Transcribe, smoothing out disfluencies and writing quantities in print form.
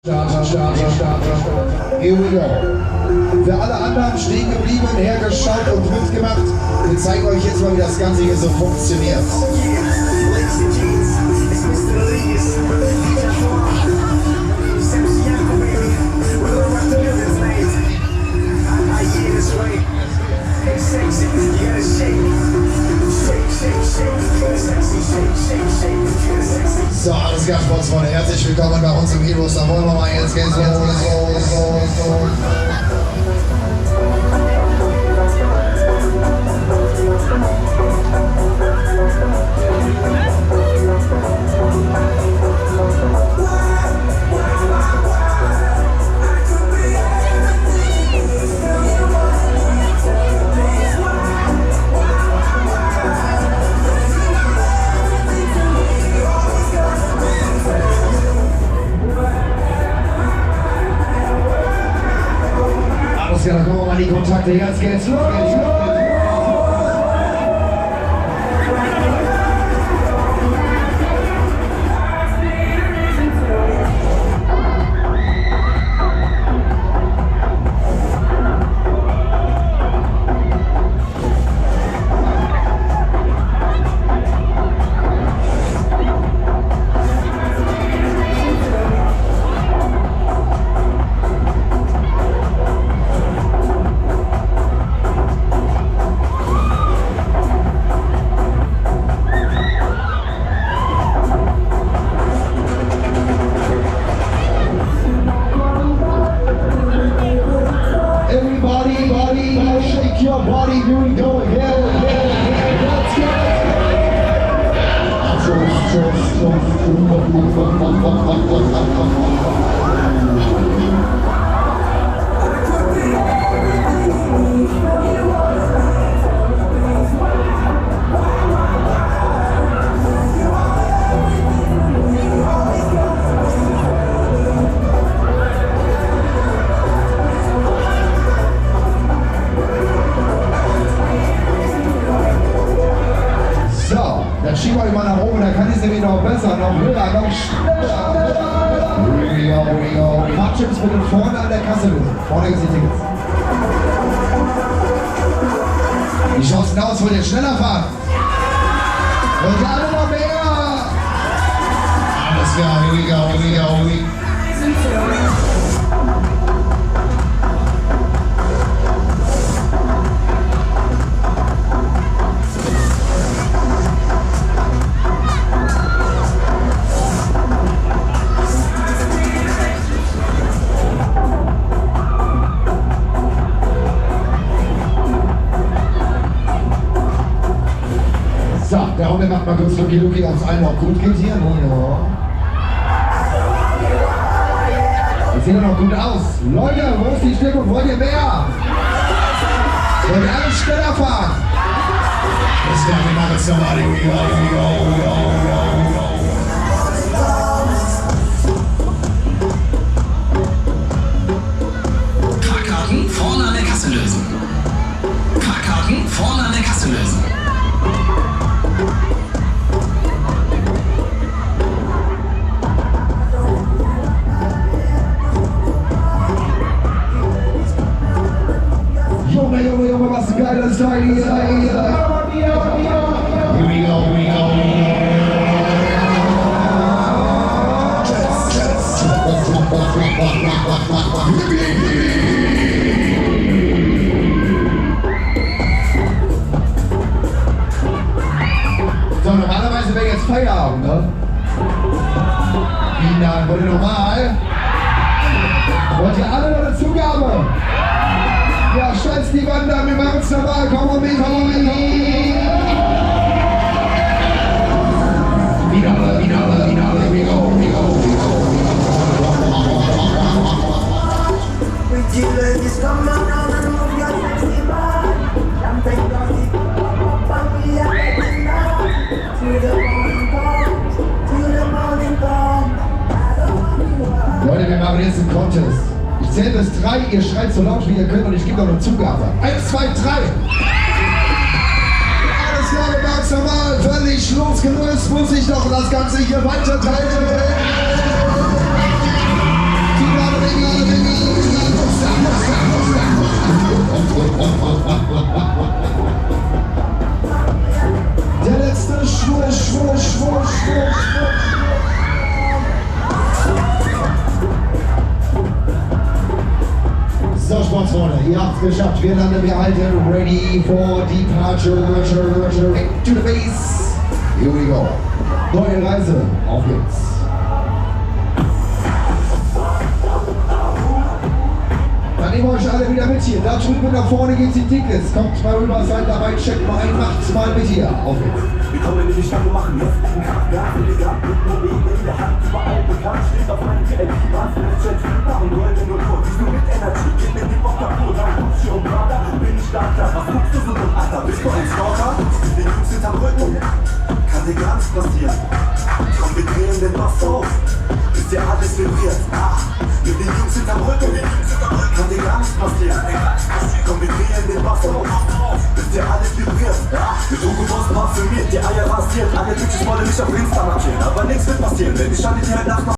Here we go. Für alle anderen stehen geblieben, hergeschaut und mitgemacht. Wir zeigen euch jetzt mal, wie das Ganze hier so funktioniert. So, alles klar, Sportsfreunde, herzlich willkommen bei uns im Heroes. Da wollen wir mal jetzt gehen. Ja, dann kommen wir mal die Kontakte. Jetzt geht's los. Schieb euch mal nach oben, da kann ich es nämlich noch besser, noch höher, noch schneller. Fahrtchips bitte vorne an der Kasse lösen. Vorne gibt es die Tickets. Wie schaut's denn aus? Wollt ihr schneller fahren? Und alle noch mehr! Alles klar, here we go. So, der Runde macht mal kurz Lucky, ob es allen noch gut geht hier. Oh, ja. Das sieht doch noch gut aus. Leute, wo ist die Stimmung? Wollt ihr mehr? Wollt ihr alles schneller fahren? Let's go, wir machen es nochmal. Here we go. Fahrkarten vorne an der Kasse lösen. Fahrkarten vorne an der Kasse lösen. Junge, was ein geiles Teil hier. Here we go. So, normalerweise wäre jetzt Feierabend, ne? Wie dann? Wollt ihr normal? Wollt ihr alle noch eine Zugabe? Ja, scheiß die Wand an, wir machen's normal, komm on me. Wieder, we go. Pretty ladies, come around and move your sexy body. Champagne coffee, up and we are getting down. To the morning come. Leute, wir machen jetzt einen Contest. Ich zähle bis 3, ihr schreit so laut wie ihr könnt und ich gebe noch eine Zugabe. 1, 2, 3. Alles klar, wir machen's normal. Völlig losgelöst muss ich doch das Ganze hier weiter teilen. Sofort, Freunde, ihr habt es geschafft. Wir landen, wir halten. Ready for departure. Back to the base. Here we go. Neue Reise. Auf geht's. Dann nehmen wir euch alle wieder mit hier. Da drüben nach vorne geht's die Tickets. Kommt mal rüber, seid dabei, checkt mal ein, macht's mal mit hier. Auf geht's. Wir kommen in die Stadt und machen heftigen Kraftwerk. Elegant mit Mobil in der Hand, überall bekannt. Steht auf meinem TLI-Bahn, Jet, und Golden und Rot. Siehst du mit Energy, geh mit dem Bock kaputt. Dann Gucci und Prada, bin ich starter. Was guckst du so dumm, Alter? Bist du ein Stalker? Den Jungs hinterm Rücken, kann dir gar nichts passieren. Komm, wir drehen den Bass auf, bis dir alles vibriert. Mit den Jungs hinterm Rücken, kann dir gar nichts passieren. Komm, wir drehen den Bass auf, bis dir alles vibriert. Mit Hugo Boss parfümiert, die Eier rasiert. Alle Bitches wollen mich auf Insta markieren, aber nichts wird passieren, wenn ich stand die halt nach